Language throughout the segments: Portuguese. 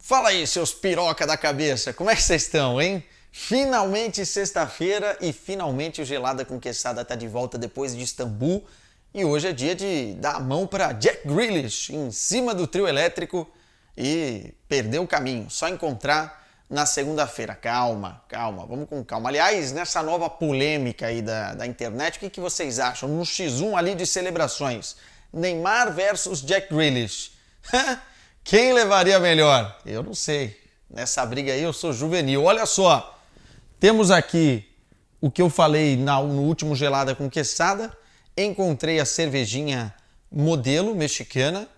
Fala aí, seus piroca da cabeça, como é que vocês estão, hein? Finalmente sexta-feira e finalmente o Gelada Conquistada tá de volta depois de Istambul. E hoje é dia de dar a mão para Jack Grealish em cima do trio elétrico e perder o caminho. Só encontrar na segunda-feira. Calma, vamos com calma. Aliás, nessa nova polêmica aí da internet, o que vocês acham? No X1 ali de celebrações, Neymar versus Jack Grealish. Quem levaria melhor? Eu não sei. Nessa briga aí eu sou juvenil. Olha só, temos aqui o que eu falei no último Gelada Conquistada. Encontrei a cervejinha modelo mexicana.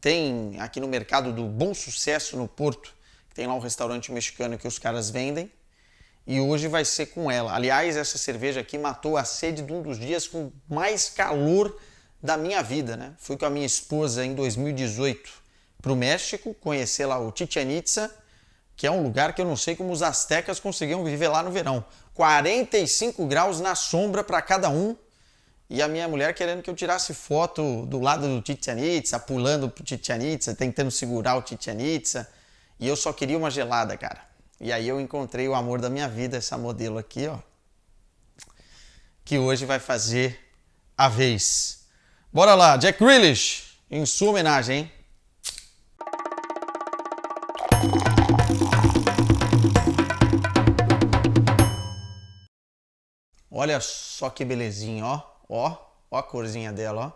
Tem aqui no mercado do Bom Sucesso no Porto. Tem lá um restaurante mexicano que os caras vendem. E hoje vai ser com ela. Aliás, essa cerveja aqui matou a sede de um dos dias com mais calor da minha vida, né? Fui com a minha esposa em 2018 para o México, conhecer lá o Chichén Itzá, que é um lugar que eu não sei como os astecas conseguiam viver lá no verão. 45 graus na sombra para cada um. E a minha mulher querendo que eu tirasse foto do lado do Chichén Itzá, pulando pro Chichén Itzá, tentando segurar o Chichén Itzá. E eu só queria uma gelada, cara. E aí eu encontrei o amor da minha vida, essa modelo aqui, ó. Que hoje vai fazer a vez. Bora lá, Jack Grealish, em sua homenagem, hein? Olha só que belezinha, ó. Ó a corzinha dela, ó.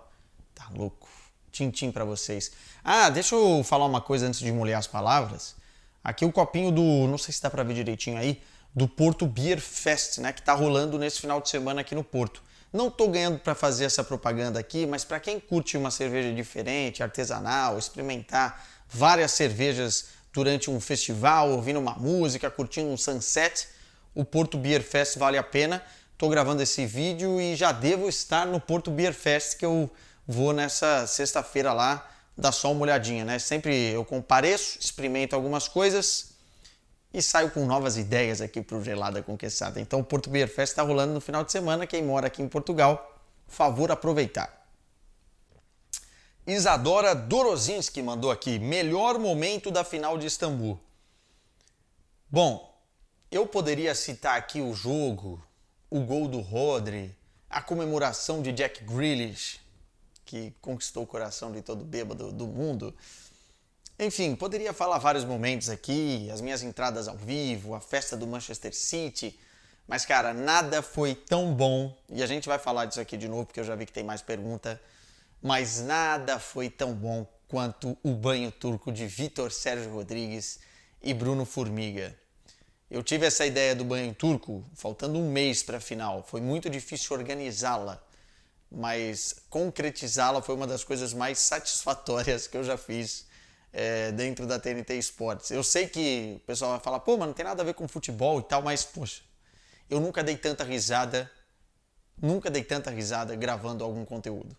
Tá louco. Tintim pra vocês. Ah, deixa eu falar uma coisa antes de molhar as palavras. Aqui o copinho do, não sei se dá pra ver direitinho aí, do Porto Beer Fest, né, que tá rolando nesse final de semana aqui no Porto. Não tô ganhando pra fazer essa propaganda aqui, mas pra quem curte uma cerveja diferente, artesanal, experimentar várias cervejas durante um festival, ouvindo uma música, curtindo um sunset, o Porto Beer Fest vale a pena. Tô gravando esse vídeo e já devo estar no Porto Beer Fest, que eu vou nessa sexta-feira lá dar só uma olhadinha, né? Sempre eu compareço, experimento algumas coisas e saio com novas ideias aqui pro Gelada Conquistada. Então o Porto Beer Fest está rolando no final de semana. Quem mora aqui em Portugal, favor aproveitar. Isadora Dorozinski mandou aqui, melhor momento da final de Istambul. Bom, eu poderia citar aqui o jogo, o gol do Rodri, a comemoração de Jack Grealish, que conquistou o coração de todo bêbado do mundo. Enfim, poderia falar vários momentos aqui, as minhas entradas ao vivo, a festa do Manchester City, mas cara, nada foi tão bom, e a gente vai falar disso aqui de novo, porque eu já vi que tem mais pergunta, mas nada foi tão bom quanto o banho turco de Vítor Sérgio Rodrigues e Bruno Formiga. Eu tive essa ideia do banho turco faltando um mês para a final. Foi muito difícil organizá-la, mas concretizá-la foi uma das coisas mais satisfatórias que eu já fiz dentro da TNT Sports. Eu sei que o pessoal vai falar, pô, mas não tem nada a ver com futebol e tal, mas, poxa, eu nunca dei tanta risada gravando algum conteúdo.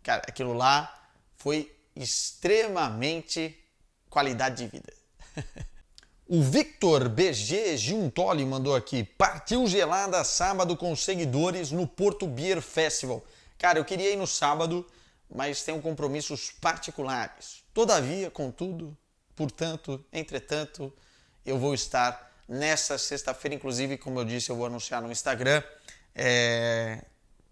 Cara, aquilo lá foi extremamente qualidade de vida. O Victor BG Giuntoli mandou aqui, partiu gelada sábado com seguidores no Porto Beer Festival. Cara, eu queria ir no sábado, mas tenho compromissos particulares. Todavia, contudo, portanto, entretanto, eu vou estar nessa sexta-feira, inclusive, como eu disse, eu vou anunciar no Instagram.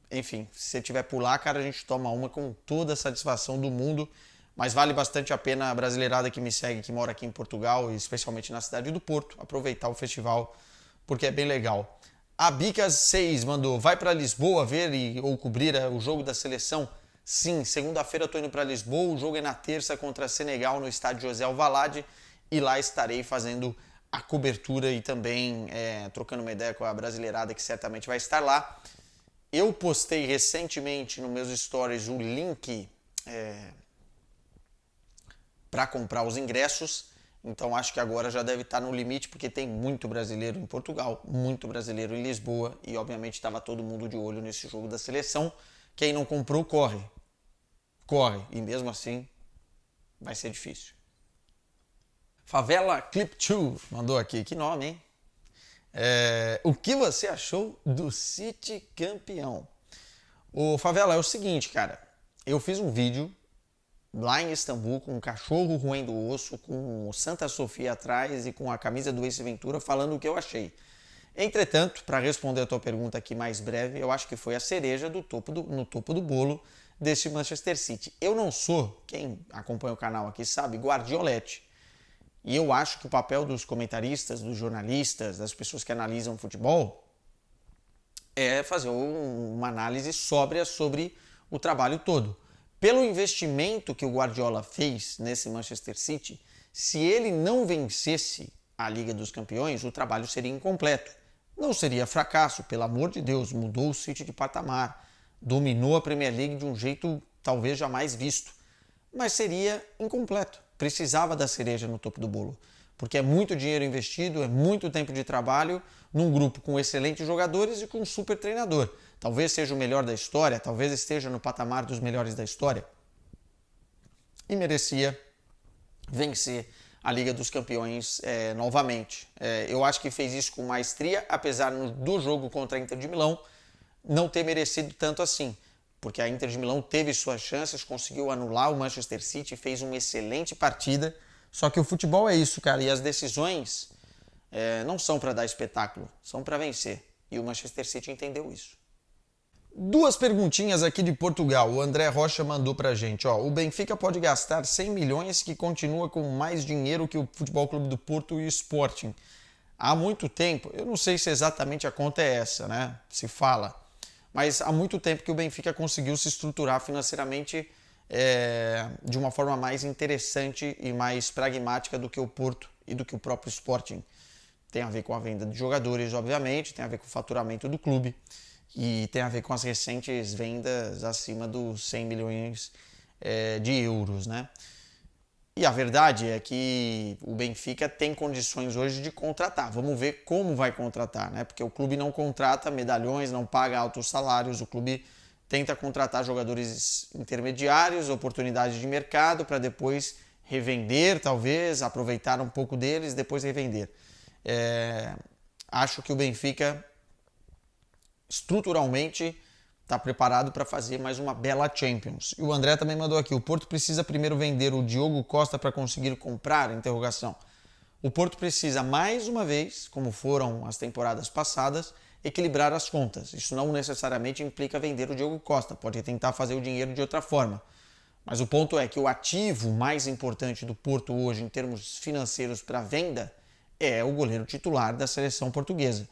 Enfim, se você tiver por lá, cara, a gente toma uma com toda a satisfação do mundo. Mas vale bastante a pena a brasileirada que me segue, que mora aqui em Portugal, e especialmente na cidade do Porto, aproveitar o festival, porque é bem legal. A Bicas 6 mandou, vai para Lisboa ver ou cobrir o jogo da seleção? Sim, segunda-feira eu tô indo para Lisboa, o jogo é na terça contra Senegal no estádio José Alvalade, e lá estarei fazendo a cobertura e também trocando uma ideia com a brasileirada que certamente vai estar lá. Eu postei recentemente nos meus stories o link para comprar os ingressos, então acho que agora já deve estar no limite, porque tem muito brasileiro em Portugal, muito brasileiro em Lisboa, e obviamente estava todo mundo de olho nesse jogo da seleção. Quem não comprou, corre, e mesmo assim vai ser difícil. Favela Clip 2 mandou aqui, que nome, hein? O que você achou do City campeão? Ô Favela, é o seguinte, cara, eu fiz um vídeo lá em Istambul, com um cachorro roendo o osso, com o Santa Sofia atrás e com a camisa do Ace Ventura, falando o que eu achei. Entretanto, para responder a tua pergunta aqui mais breve, eu acho que foi a cereja no topo do bolo desse Manchester City. Eu não sou, quem acompanha o canal aqui sabe, guardiolete. E eu acho que o papel dos comentaristas, dos jornalistas, das pessoas que analisam futebol é fazer uma análise sóbria sobre o trabalho todo. Pelo investimento que o Guardiola fez nesse Manchester City, se ele não vencesse a Liga dos Campeões, o trabalho seria incompleto. Não seria fracasso, pelo amor de Deus, mudou o City de patamar, dominou a Premier League de um jeito talvez jamais visto, mas seria incompleto. Precisava da cereja no topo do bolo, porque é muito dinheiro investido, é muito tempo de trabalho num grupo com excelentes jogadores e com um super treinador. Talvez seja o melhor da história, talvez esteja no patamar dos melhores da história. E merecia vencer a Liga dos Campeões novamente. Eu acho que fez isso com maestria, apesar do jogo contra a Inter de Milão não ter merecido tanto assim. Porque a Inter de Milão teve suas chances, conseguiu anular o Manchester City, fez uma excelente partida. Só que o futebol é isso, cara, e as decisões não são para dar espetáculo, são para vencer. E o Manchester City entendeu isso. Duas perguntinhas aqui de Portugal. O André Rocha mandou pra gente. O Benfica pode gastar 100 milhões que continua com mais dinheiro que o Futebol Clube do Porto e o Sporting. Há muito tempo, eu não sei se exatamente a conta é essa, né? Se fala. Mas há muito tempo que o Benfica conseguiu se estruturar financeiramente de uma forma mais interessante e mais pragmática do que o Porto e do que o próprio Sporting. Tem a ver com a venda de jogadores, obviamente, tem a ver com o faturamento do clube e tem a ver com as recentes vendas acima dos 100 milhões de euros, né? E a verdade é que o Benfica tem condições hoje de contratar. Vamos ver como vai contratar, né? Porque o clube não contrata medalhões, não paga altos salários, o clube tenta contratar jogadores intermediários, oportunidades de mercado para depois revender, talvez, aproveitar um pouco deles, depois revender. Acho que o Benfica estruturalmente está preparado para fazer mais uma bela Champions. E o André também mandou aqui, o Porto precisa primeiro vender o Diogo Costa para conseguir comprar? Interrogação. O Porto precisa, mais uma vez, como foram as temporadas passadas, equilibrar as contas. Isso não necessariamente implica vender o Diogo Costa, pode tentar fazer o dinheiro de outra forma. Mas o ponto é que o ativo mais importante do Porto hoje, em termos financeiros para venda, é o goleiro titular da seleção portuguesa.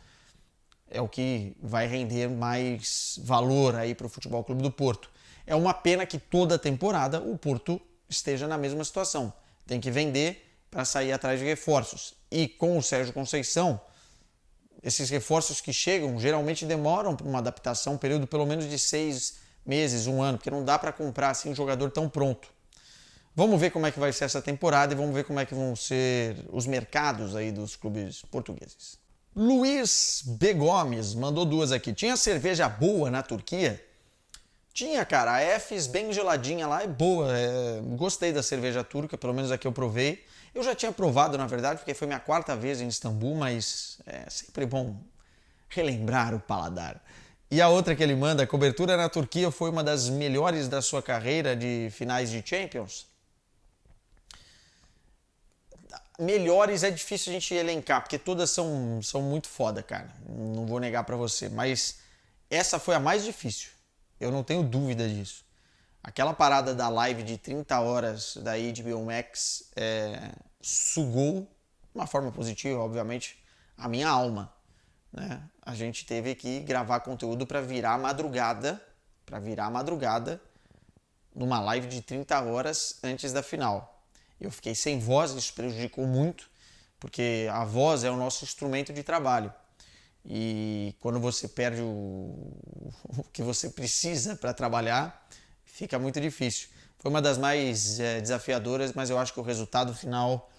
É o que vai render mais valor aí para o Futebol Clube do Porto. É uma pena que toda temporada o Porto esteja na mesma situação. Tem que vender para sair atrás de reforços. E com o Sérgio Conceição, esses reforços que chegam geralmente demoram uma adaptação, um período pelo menos de 6 meses, 1 ano, porque não dá para comprar assim um jogador tão pronto. Vamos ver como é que vai ser essa temporada e vamos ver como é que vão ser os mercados aí dos clubes portugueses. Luiz B. Gomes mandou duas aqui. Tinha cerveja boa na Turquia? Tinha, cara. A Efes bem geladinha lá é boa. Gostei da cerveja turca, pelo menos a que eu provei. Eu já tinha provado, na verdade, porque foi minha 4ª vez em Istambul, mas é sempre bom relembrar o paladar. E a outra que ele manda, a cobertura na Turquia foi uma das melhores da sua carreira de finais de Champions? Melhores é difícil a gente elencar, porque todas são muito foda, cara. Não vou negar pra você, mas essa foi a mais difícil. Eu não tenho dúvida disso. Aquela parada da live de 30 horas da HBO Max sugou, de uma forma positiva, obviamente, a minha alma, né? A gente teve que gravar conteúdo para virar madrugada, numa live de 30 horas antes da final. Eu fiquei sem voz, isso prejudicou muito, porque a voz é o nosso instrumento de trabalho. E quando você perde o que você precisa para trabalhar, fica muito difícil. Foi uma das mais desafiadoras, mas eu acho que o resultado final,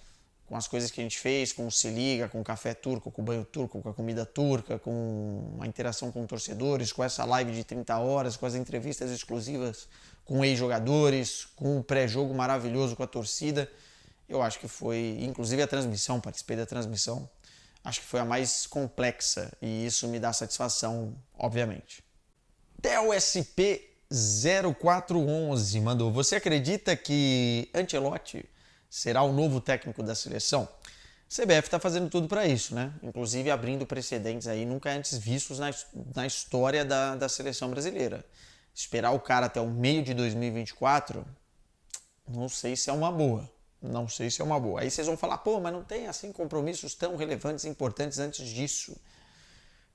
com as coisas que a gente fez, com o Se Liga, com o café turco, com o banho turco, com a comida turca, com a interação com torcedores, com essa live de 30 horas, com as entrevistas exclusivas com ex-jogadores, com um pré-jogo maravilhoso com a torcida. Eu acho que foi, inclusive a transmissão, participei da transmissão, acho que foi a mais complexa e isso me dá satisfação, obviamente. Theo SP 0411 mandou: você acredita que Ancelotti será o novo técnico da seleção? CBF está fazendo tudo para isso, né? Inclusive abrindo precedentes aí nunca antes vistos na história da seleção brasileira. Esperar o cara até o meio de 2024, não sei se é uma boa. Não sei se é uma boa. Aí vocês vão falar, pô, mas não tem assim compromissos tão relevantes e importantes antes disso.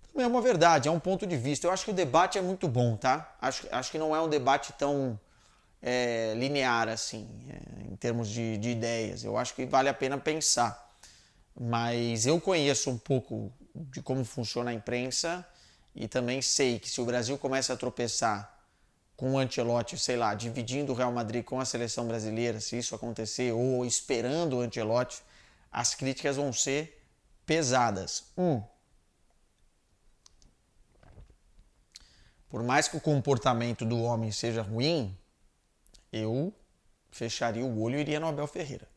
Também é uma verdade, é um ponto de vista. Eu acho que o debate é muito bom, tá? Acho que não é um debate tão linear assim, em termos de ideias. Eu acho que vale a pena pensar. Mas eu conheço um pouco de como funciona a imprensa e também sei que se o Brasil começa a tropeçar com o Ancelotti, sei lá, dividindo o Real Madrid com a seleção brasileira, se isso acontecer, ou esperando o Ancelotti, as críticas vão ser pesadas. Por mais que o comportamento do homem seja ruim, eu fecharia o olho e iria no Abel Ferreira.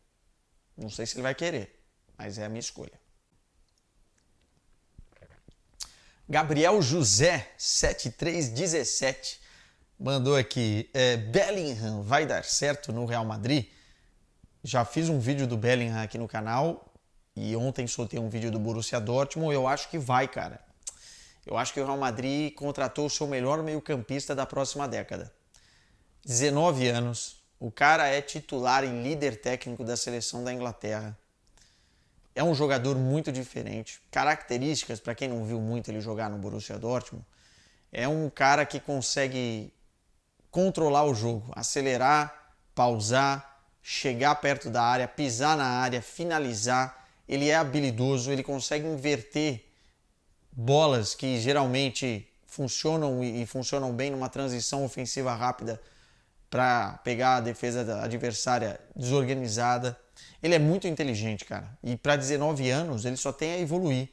Não sei se ele vai querer, mas é a minha escolha. Gabriel José, 7317, mandou aqui: Bellingham vai dar certo no Real Madrid? Já fiz um vídeo do Bellingham aqui no canal e ontem soltei um vídeo do Borussia Dortmund. Eu acho que vai, cara. Eu acho que o Real Madrid contratou o seu melhor meio-campista da próxima década. 19 anos, o cara é titular e líder técnico da seleção da Inglaterra. É um jogador muito diferente. Características, para quem não viu muito ele jogar no Borussia Dortmund, é um cara que consegue controlar o jogo, acelerar, pausar, chegar perto da área, pisar na área, finalizar. Ele é habilidoso, ele consegue inverter bolas que geralmente funcionam e funcionam bem numa transição ofensiva rápida para pegar a defesa adversária desorganizada. Ele é muito inteligente, cara. E para 19 anos, ele só tem a evoluir.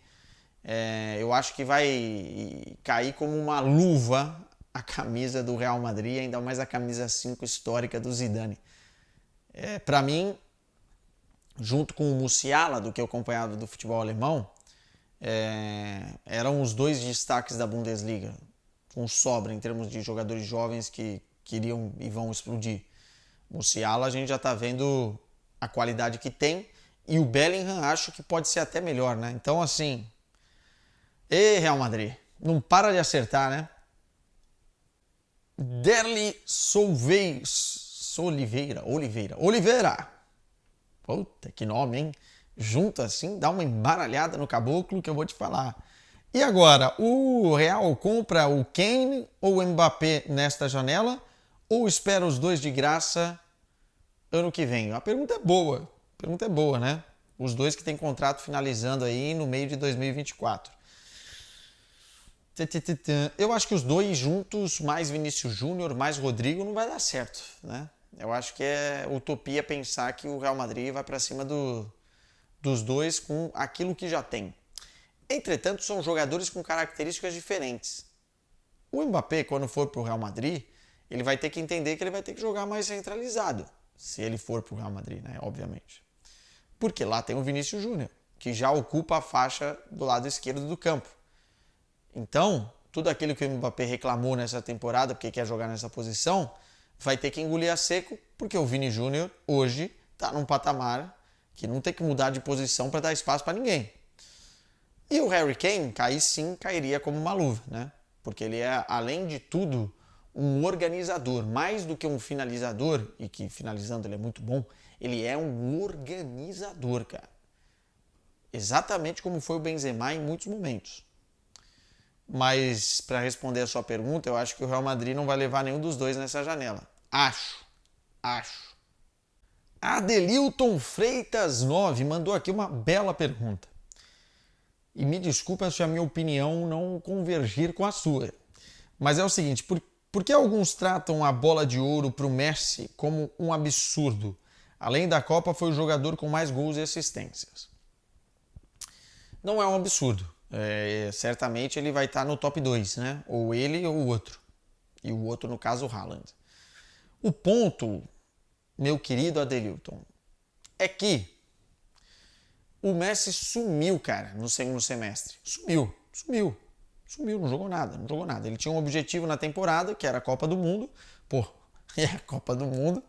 Eu acho que vai cair como uma luva a camisa do Real Madrid, ainda mais a camisa 5 histórica do Zidane. Para mim, junto com o Musiala, do que eu acompanhava do futebol alemão, eram os dois destaques da Bundesliga, com sobra em termos de jogadores jovens que queriam e vão explodir. Musiala, a gente já está vendo a qualidade que tem, e o Bellingham acho que pode ser até melhor, né? Então, assim, Real Madrid, não para de acertar, né? Derli Oliveira. Puta, que nome, hein? Junto assim, dá uma embaralhada no caboclo que eu vou te falar. E agora, o Real compra o Kane ou o Mbappé nesta janela? Ou espera os dois de graça ano que vem? A pergunta é boa, né? Os dois que têm contrato finalizando aí no meio de 2024. Eu acho que os dois juntos, mais Vinícius Júnior, mais Rodrigo, não vai dar certo, né? Eu acho que é utopia pensar que o Real Madrid vai para cima dos dois com aquilo que já tem. Entretanto, são jogadores com características diferentes. O Mbappé, quando for para o Real Madrid, ele vai ter que entender que ele vai ter que jogar mais centralizado, se ele for para o Real Madrid, né? Obviamente. Porque lá tem o Vinícius Júnior, que já ocupa a faixa do lado esquerdo do campo. Então, tudo aquilo que o Mbappé reclamou nessa temporada, porque quer jogar nessa posição, vai ter que engolir a seco, porque o Vini Júnior hoje está num patamar que não tem que mudar de posição para dar espaço para ninguém. E o Harry Kane, cairia como uma luva, né? Porque ele é, além de tudo, um organizador, mais do que um finalizador, e que finalizando ele é muito bom, ele é um organizador, cara. Exatamente como foi o Benzema em muitos momentos. Mas, para responder a sua pergunta, eu acho que o Real Madrid não vai levar nenhum dos dois nessa janela. Acho. Adelilton Freitas 9 mandou aqui uma bela pergunta. E me desculpa se a minha opinião não convergir com a sua. Mas é o seguinte, por que alguns tratam a bola de ouro para o Messi como um absurdo? Além da Copa, foi o jogador com mais gols e assistências. Não é um absurdo. Certamente ele vai estar no top 2, né? Ou ele ou o outro. E o outro, no caso, o Haaland. O ponto, meu querido Adelilton, é que o Messi sumiu, cara, no segundo semestre. Sumiu. Sumiu, não jogou nada, não jogou nada. Ele tinha um objetivo na temporada, que era a Copa do Mundo. Pô, é a Copa do Mundo.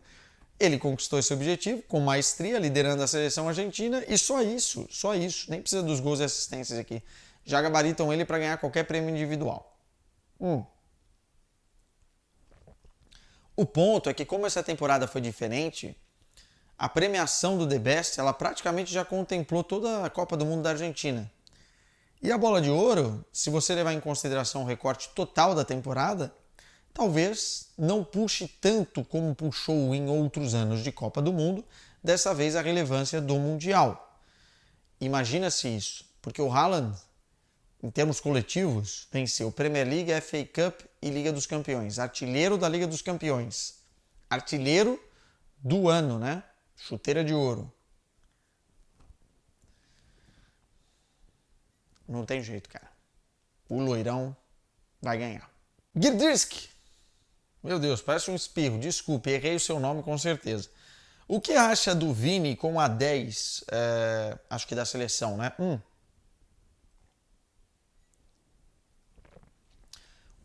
Ele conquistou esse objetivo com maestria, liderando a seleção argentina, e só isso, só isso. Nem precisa dos gols e assistências aqui. Já gabaritam ele para ganhar qualquer prêmio individual. O ponto é que, como essa temporada foi diferente, a premiação do The Best, ela praticamente já contemplou toda a Copa do Mundo da Argentina. E a Bola de Ouro, se você levar em consideração o recorte total da temporada, talvez não puxe tanto como puxou em outros anos de Copa do Mundo, dessa vez a relevância do Mundial. Imagina-se isso, porque o Haaland, em termos coletivos, venceu Premier League, FA Cup e Liga dos Campeões. Artilheiro da Liga dos Campeões. Artilheiro do ano, né? Chuteira de ouro. Não tem jeito, cara. O loirão vai ganhar. Girdrisk. Meu Deus, parece um espirro. Desculpe, errei o seu nome com certeza. O que acha do Vini com a 10? Acho que da seleção, né?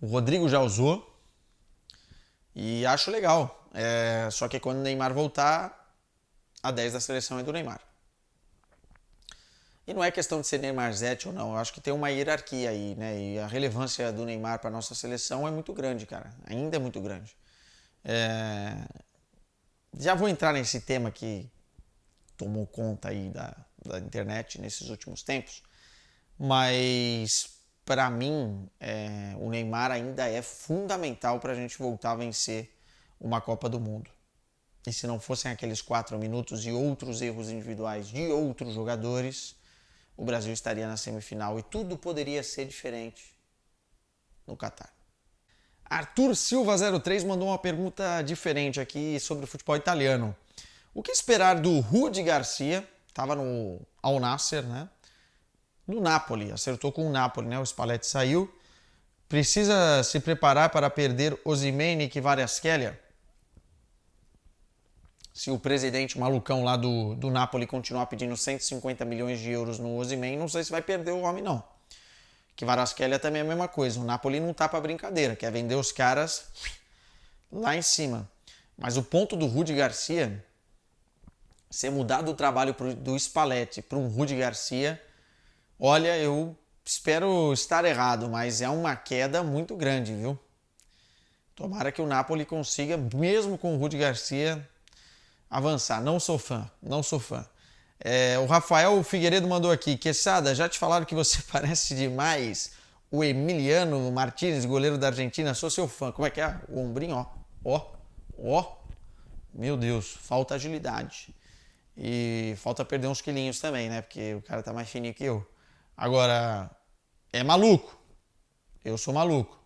O Rodrigo já usou. E acho legal. Só que quando o Neymar voltar, a 10 da seleção é do Neymar. E não é questão de ser Neymar Zete ou não, eu acho que tem uma hierarquia aí, né? E a relevância do Neymar para a nossa seleção é muito grande, cara. Ainda é muito grande. Já vou entrar nesse tema que tomou conta aí da internet nesses últimos tempos, mas para mim o Neymar ainda é fundamental para a gente voltar a vencer uma Copa do Mundo. E se não fossem aqueles 4 minutos e outros erros individuais de outros jogadores, o Brasil estaria na semifinal e tudo poderia ser diferente no Catar. Arthur Silva 03 mandou uma pergunta diferente aqui sobre o futebol italiano. O que esperar do Rudi Garcia? Estava no Al Nassr, né? No Napoli, acertou com o Napoli, né? O Spalletti saiu. Precisa se preparar para perder Osimhen e Kvaratskhelia? Se o presidente malucão lá do Napoli continuar pedindo 150 milhões de euros no Osimhen, não sei se vai perder o homem, não. Kvaratskhelia também é a mesma coisa. O Napoli não tá pra brincadeira, quer vender os caras lá em cima. Mas o ponto do Rudi Garcia, ser mudado do trabalho do Spalletti para um Rudi Garcia, olha, eu espero estar errado, mas é uma queda muito grande, viu? Tomara que o Napoli consiga, mesmo com o Rudi Garcia, avançar. Não sou fã. O Rafael Figueiredo mandou aqui. Quesada, já te falaram que você parece demais o Emiliano Martínez, goleiro da Argentina. Sou seu fã. Como é que é? O ombrinho, ó. Meu Deus, falta agilidade. E falta perder uns quilinhos também, né? Porque o cara tá mais fininho que eu. Agora, é maluco. Eu sou maluco.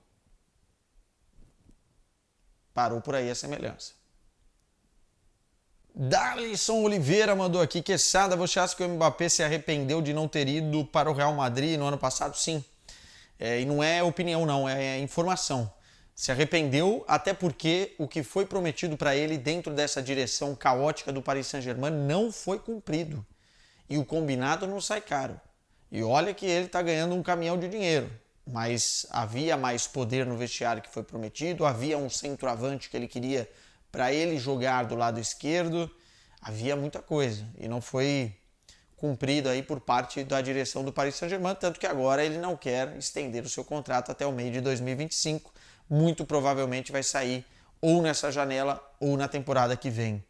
Parou por aí a semelhança. Darlison Oliveira mandou aqui. Quesada, você acha que o Mbappé se arrependeu de não ter ido para o Real Madrid no ano passado? Sim. E não é opinião não, é informação. Se arrependeu até porque o que foi prometido para ele dentro dessa direção caótica do Paris Saint-Germain não foi cumprido. E o combinado não sai caro. E olha que ele está ganhando um caminhão de dinheiro. Mas havia mais poder no vestiário que foi prometido, havia um centroavante que ele queria para ele jogar do lado esquerdo, havia muita coisa e não foi cumprido aí por parte da direção do Paris Saint-Germain, tanto que agora ele não quer estender o seu contrato até o meio de 2025, muito provavelmente vai sair ou nessa janela ou na temporada que vem.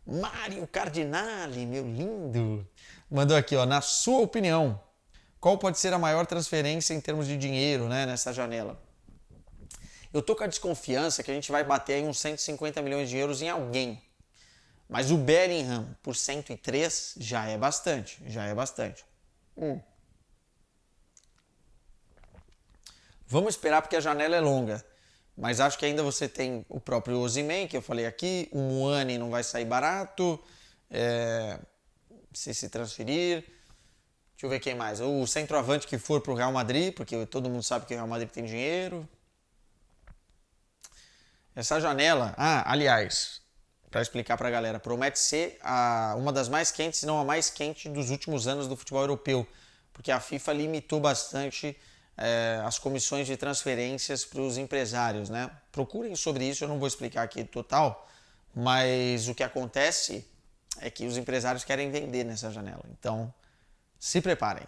Mário Cardinale, meu lindo, mandou aqui, na sua opinião, qual pode ser a maior transferência em termos de dinheiro, né, nessa janela? Eu tô com a desconfiança que a gente vai bater aí uns 150 milhões de euros em alguém. Mas o Bellingham por 103 já é bastante. Vamos esperar porque a janela é longa. Mas acho que ainda você tem o próprio Osimhen, que eu falei aqui. O Muani não vai sair barato. Se transferir. Deixa eu ver quem mais. O centroavante que for pro Real Madrid, porque todo mundo sabe que o Real Madrid tem dinheiro. Essa janela, aliás, para explicar para a galera, promete ser uma das mais quentes, se não a mais quente dos últimos anos do futebol europeu, porque a FIFA limitou bastante as comissões de transferências para os empresários, né? Procurem sobre isso, eu não vou explicar aqui total, mas o que acontece é que os empresários querem vender nessa janela. Então, se preparem.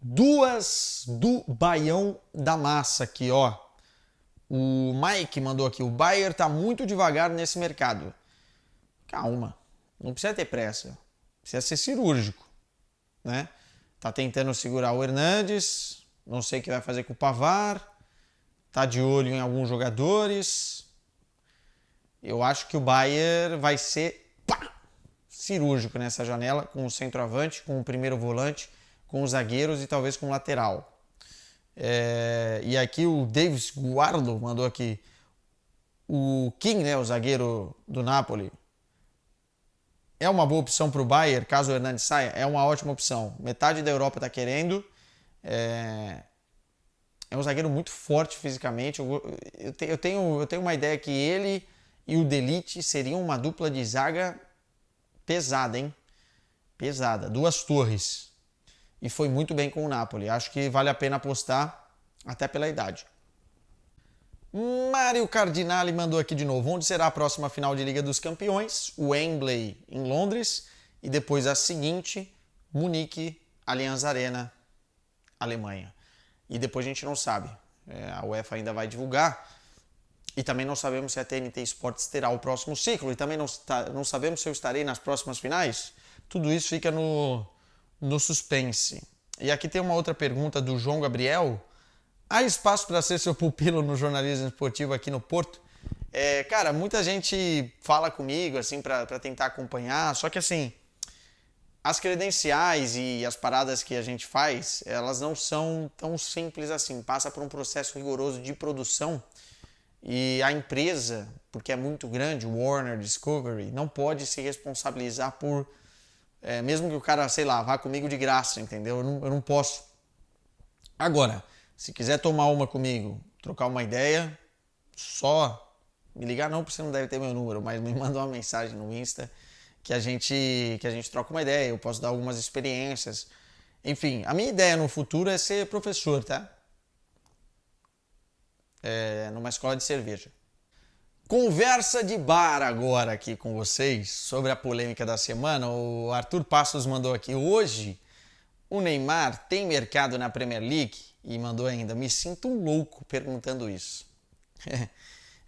Duas do Baião da Massa aqui, ó. O Mike mandou aqui, o Bayern tá muito devagar nesse mercado. Calma, não precisa ter pressa, precisa ser cirúrgico, né? Tá tentando segurar o Hernandes, não sei o que vai fazer com o Pavard, tá de olho em alguns jogadores. Eu acho que o Bayern vai ser cirúrgico nessa janela, com o centroavante, com o primeiro volante, com os zagueiros e talvez com o lateral. E aqui o Davis Guardo mandou aqui, o King, né, o zagueiro do Napoli, é uma boa opção para o Bayern, caso o Hernandes saia? É uma ótima opção. Metade da Europa está querendo. É um zagueiro muito forte fisicamente. Eu tenho uma ideia que ele e o De Ligt seriam uma dupla de zaga pesada, hein? Pesada. Duas torres. E foi muito bem com o Napoli. Acho que vale a pena apostar, até pela idade. Mário Cardinale mandou aqui de novo. Onde será a próxima final de Liga dos Campeões? Wembley, em Londres. E depois a seguinte, Munique, Allianz Arena, Alemanha. E depois a gente não sabe. A UEFA ainda vai divulgar. E também não sabemos se a TNT Sports terá o próximo ciclo. E também não sabemos se eu estarei nas próximas finais. Tudo isso fica no suspense. E aqui tem uma outra pergunta do João Gabriel. Há espaço para ser seu pupilo no jornalismo esportivo aqui no Porto? Cara, muita gente fala comigo assim para tentar acompanhar, só que assim, as credenciais e as paradas que a gente faz, elas não são tão simples assim. Passa por um processo rigoroso de produção e a empresa, porque é muito grande, Warner, Discovery, não pode se responsabilizar por... mesmo que o cara, sei lá, vá comigo de graça, entendeu? Eu não posso. Agora, se quiser tomar uma comigo, trocar uma ideia, só me ligar não, porque você não deve ter meu número, mas me manda uma mensagem no Insta que a gente troca uma ideia, eu posso dar algumas experiências. Enfim, a minha ideia no futuro é ser professor, tá? Numa escola de cerveja. Conversa de bar agora aqui com vocês sobre a polêmica da semana. O Arthur Passos mandou aqui, hoje o Neymar tem mercado na Premier League? E mandou ainda, me sinto um louco perguntando isso. Deixa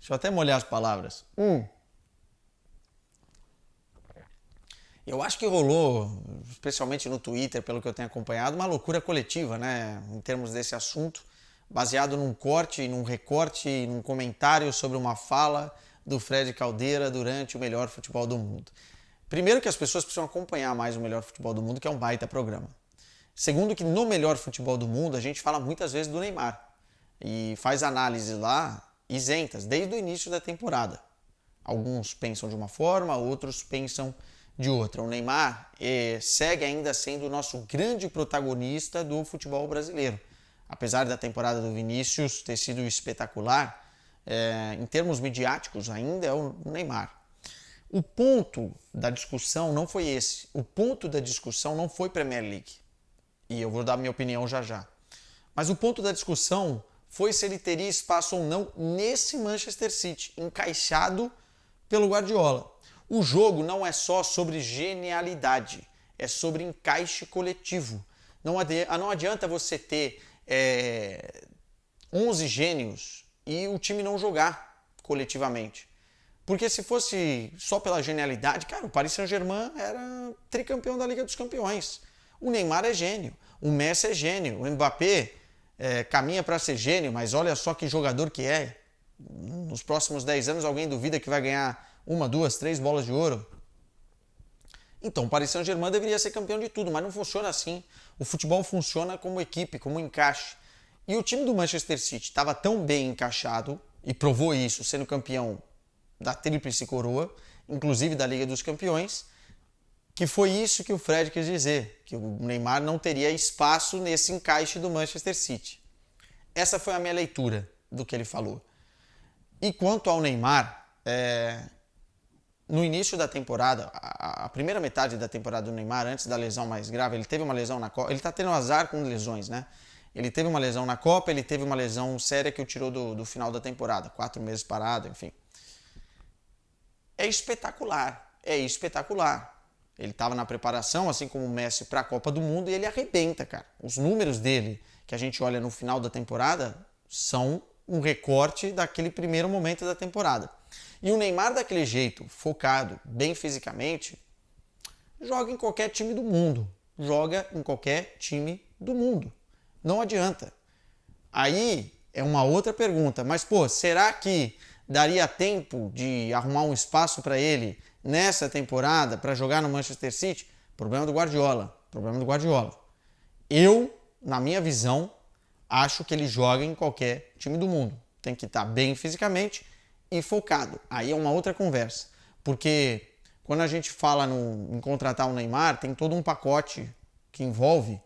eu até molhar as palavras. Eu acho que rolou, especialmente no Twitter, pelo que eu tenho acompanhado, uma loucura coletiva, né? Em termos desse assunto, baseado num corte, num recorte, num comentário sobre uma fala do Fred Caldeira durante o Melhor Futebol do Mundo. Primeiro que as pessoas precisam acompanhar mais o Melhor Futebol do Mundo, que é um baita programa. Segundo que no Melhor Futebol do Mundo a gente fala muitas vezes do Neymar e faz análises lá isentas desde o início da temporada. Alguns pensam de uma forma, outros pensam de outra. O Neymar segue ainda sendo o nosso grande protagonista do futebol brasileiro. Apesar da temporada do Vinícius ter sido espetacular, em termos midiáticos ainda é o Neymar. O ponto da discussão não foi esse. O ponto da discussão não foi Premier League. E eu vou dar minha opinião já já. Mas o ponto da discussão foi se ele teria espaço ou não nesse Manchester City, encaixado pelo Guardiola. O jogo não é só sobre genialidade, é sobre encaixe coletivo. Não adianta você ter 11 gênios e o time não jogar coletivamente. Porque se fosse só pela genialidade, cara, o Paris Saint-Germain era tricampeão da Liga dos Campeões. O Neymar é gênio, o Messi é gênio, o Mbappé caminha para ser gênio, mas olha só que jogador que é. Nos próximos 10 anos alguém duvida que vai ganhar 1, 2, 3 bolas de ouro? Então o Paris Saint-Germain deveria ser campeão de tudo, mas não funciona assim. O futebol funciona como equipe, como encaixe. E o time do Manchester City estava tão bem encaixado, e provou isso sendo campeão da Tríplice Coroa, inclusive da Liga dos Campeões, que foi isso que o Fred quis dizer, que o Neymar não teria espaço nesse encaixe do Manchester City. Essa foi a minha leitura do que ele falou. E quanto ao Neymar, no início da temporada, a primeira metade da temporada do Neymar, antes da lesão mais grave, ele teve uma lesão na costa, ele está tendo azar com lesões, né? Ele teve uma lesão na Copa, ele teve uma lesão séria que o tirou do final da temporada, 4 meses parado, enfim. É espetacular, é espetacular. Ele estava na preparação, assim como o Messi, para a Copa do Mundo e ele arrebenta, cara. Os números dele, que a gente olha no final da temporada, são um recorte daquele primeiro momento da temporada. E o Neymar, daquele jeito, focado, bem fisicamente, joga em qualquer time do mundo. Joga em qualquer time do mundo. Não adianta. Aí é uma outra pergunta. Mas, pô, será que daria tempo de arrumar um espaço para ele nessa temporada para jogar no Manchester City? Problema do Guardiola. Problema do Guardiola. Eu, na minha visão, acho que ele joga em qualquer time do mundo. Tem que estar bem fisicamente e focado. Aí é uma outra conversa. Porque quando a gente fala em contratar o Neymar, tem todo um pacote que envolve,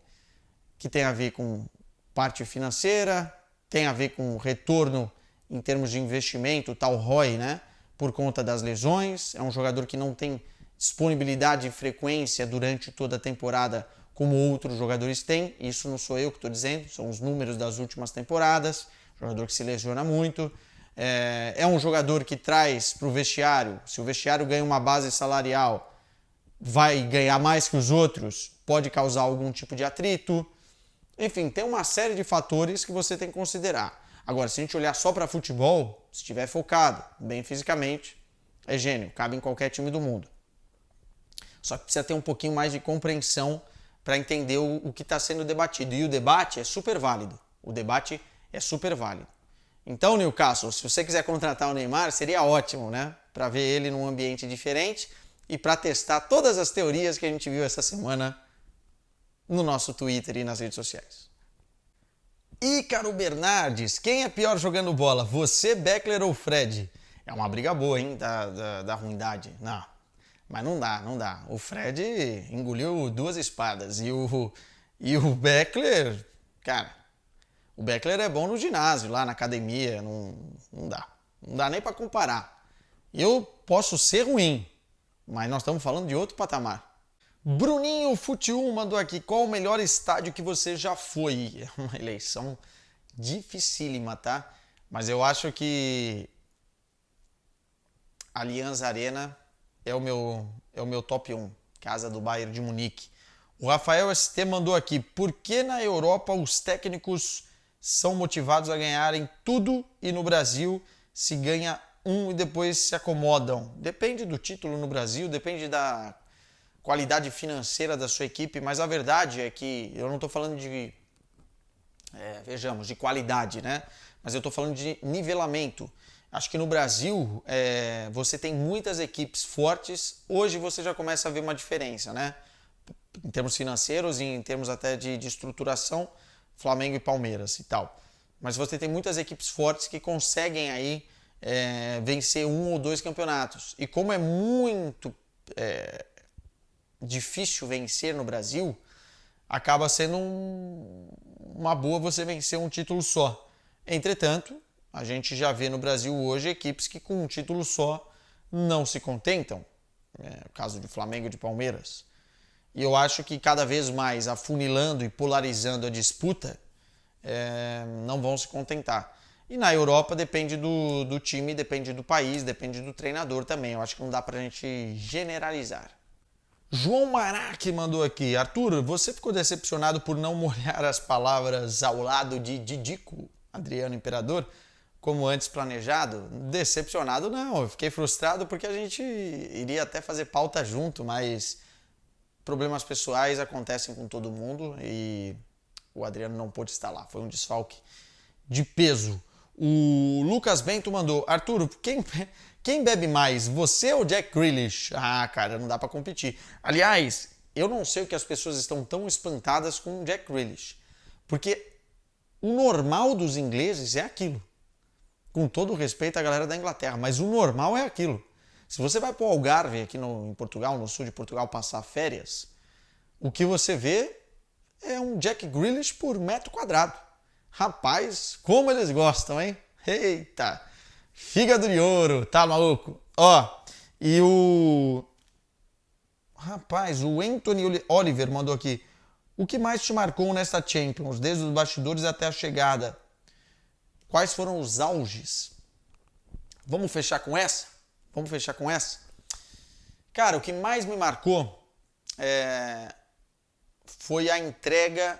que tem a ver com parte financeira, tem a ver com retorno em termos de investimento, tal ROI, né? Por conta das lesões. É um jogador que não tem disponibilidade e frequência durante toda a temporada como outros jogadores têm. Isso não sou eu que estou dizendo, são os números das últimas temporadas. Jogador que se lesiona muito. É um jogador que traz para o vestiário, se o vestiário ganha uma base salarial, vai ganhar mais que os outros, pode causar algum tipo de atrito. Enfim, tem uma série de fatores que você tem que considerar. Agora, se a gente olhar só para futebol, se estiver focado, bem fisicamente, é gênio, cabe em qualquer time do mundo. Só que precisa ter um pouquinho mais de compreensão para entender o que está sendo debatido. E o debate é super válido. O debate é super válido. Então, Newcastle, se você quiser contratar o Neymar, seria ótimo, né? Para ver ele num ambiente diferente e para testar todas as teorias que a gente viu essa semana no nosso Twitter e nas redes sociais. Ícaro Bernardes, quem é pior jogando bola? Você, Beckler ou Fred? É uma briga boa, hein, da ruindade. Não, mas não dá. O Fred engoliu 2 espadas e o Beckler, cara, o Beckler é bom no ginásio, lá na academia, não dá. Não dá nem para comparar. Eu posso ser ruim, mas nós estamos falando de outro patamar. Bruninho Fute1 mandou aqui, qual o melhor estádio que você já foi? É uma eleição dificílima, tá? Mas eu acho que Allianz Arena é o meu top 1, casa do Bayern de Munique. O Rafael ST mandou aqui, por que na Europa os técnicos são motivados a ganharem tudo e no Brasil se ganha um e depois se acomodam? Depende do título no Brasil, depende da qualidade financeira da sua equipe, mas a verdade é que eu não estou falando de, de qualidade, né? Mas eu estou falando de nivelamento. Acho que no Brasil você tem muitas equipes fortes, hoje você já começa a ver uma diferença, né? Em termos financeiros e em termos até de estruturação, Flamengo e Palmeiras e tal. Mas você tem muitas equipes fortes que conseguem aí vencer 1 ou 2 campeonatos. E como é muito difícil vencer no Brasil, acaba sendo uma boa você vencer um título só. Entretanto, a gente já vê no Brasil hoje equipes que com um título só não se contentam. O caso de Flamengo e de Palmeiras. E eu acho que cada vez mais afunilando e polarizando a disputa, não vão se contentar. E na Europa depende do time, depende do país, depende do treinador também. Eu acho que não dá pra gente generalizar. João Marac mandou aqui, Arthur, você ficou decepcionado por não molhar as palavras ao lado de Didico, Adriano Imperador, como antes planejado? Decepcionado não, eu fiquei frustrado porque a gente iria até fazer pauta junto, mas problemas pessoais acontecem com todo mundo e o Adriano não pôde estar lá, foi um desfalque de peso. O Lucas Bento mandou, Arthur, quem bebe mais, você ou Jack Grealish? Ah, cara, não dá pra competir. Aliás, eu não sei o que as pessoas estão tão espantadas com o Jack Grealish, porque o normal dos ingleses é aquilo. Com todo o respeito à galera da Inglaterra, mas o normal é aquilo. Se você vai para o Algarve, aqui em Portugal, no sul de Portugal, passar férias, o que você vê é um Jack Grealish por metro quadrado. Rapaz, como eles gostam, hein? Eita! Fígado de ouro, tá maluco? Ó, e o... Rapaz, o Anthony Oliver mandou aqui. O que mais te marcou nesta Champions, desde os bastidores até a chegada? Quais foram os auges? Vamos fechar com essa? Vamos fechar com essa? Cara, o que mais me marcou foi a entrega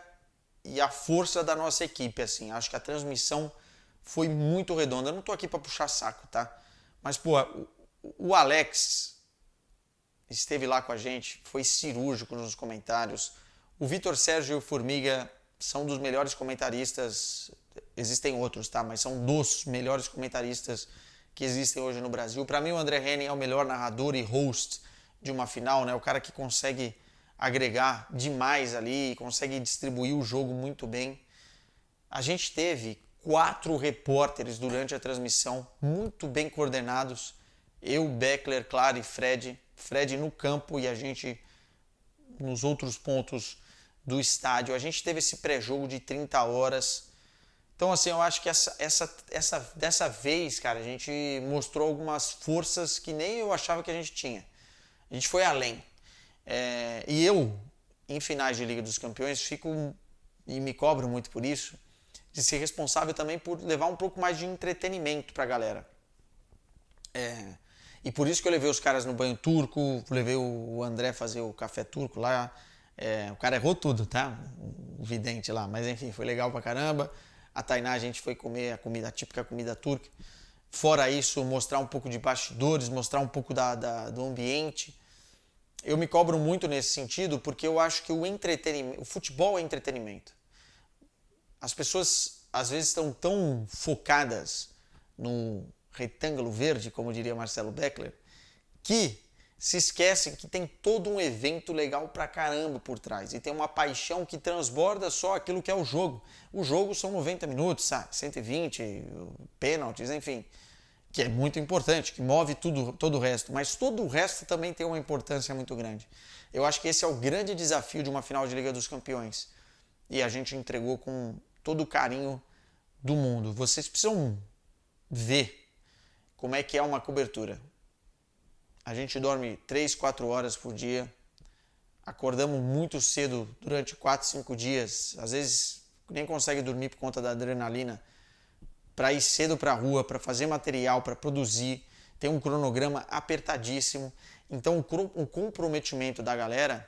e a força da nossa equipe, assim. Acho que a transmissão foi muito redonda. Eu não tô aqui para puxar saco, tá? Mas, pô, o Alex esteve lá com a gente, foi cirúrgico nos comentários. O Vitor Sérgio e o Formiga são dos melhores comentaristas, existem outros, tá? Mas são dos melhores comentaristas que existem hoje no Brasil. Para mim, o André Henning é o melhor narrador e host de uma final, né? O cara que consegue agregar demais ali, consegue distribuir o jogo muito bem. A gente teve 4 repórteres durante a transmissão, muito bem coordenados. Eu, Beckler, Claro e Fred. Fred no campo e a gente nos outros pontos do estádio. A gente teve esse pré-jogo de 30 horas. Então, assim, eu acho que dessa vez, cara, a gente mostrou algumas forças que nem eu achava que a gente tinha. A gente foi além. E eu, em finais de Liga dos Campeões, fico e me cobro muito por isso, de ser responsável também por levar um pouco mais de entretenimento pra galera. E por isso que eu levei os caras no banho turco, levei o André fazer o café turco lá. O cara errou tudo, tá? O vidente lá, mas enfim, foi legal pra caramba. A Tainá, a gente foi comer a típica comida turca. Fora isso, mostrar um pouco de bastidores, mostrar um pouco do ambiente. Eu me cobro muito nesse sentido porque eu acho que o futebol é entretenimento. As pessoas às vezes estão tão focadas no retângulo verde, como diria Marcelo Beckler, que se esquecem que tem todo um evento legal pra caramba por trás. E tem uma paixão que transborda só aquilo que é o jogo. O jogo são 90 minutos, sabe? 120, pênaltis, enfim. Que é muito importante, que move todo o resto. Mas todo o resto também tem uma importância muito grande. Eu acho que esse é o grande desafio de uma final de Liga dos Campeões. E a gente entregou com todo o carinho do mundo. Vocês precisam ver como é que é uma cobertura. A gente dorme 3, 4 horas por dia. Acordamos muito cedo durante 4, 5 dias. Às vezes nem consegue dormir por conta da adrenalina. Para ir cedo para a rua, para fazer material, para produzir. Tem um cronograma apertadíssimo. Então o comprometimento da galera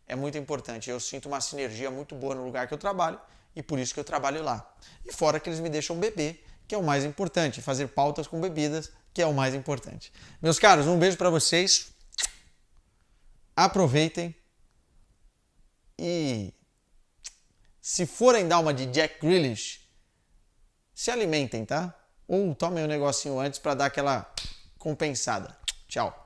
é muito importante. Eu sinto uma sinergia muito boa no lugar que eu trabalho e por isso que eu trabalho lá. E fora que eles me deixam beber, que é o mais importante. Fazer pautas com bebidas, que é o mais importante. Meus caros, um beijo para vocês. Aproveitem. E se forem dar uma de Jack Grealish, se alimentem, tá? Ou tomem um negocinho antes para dar aquela compensada. Tchau.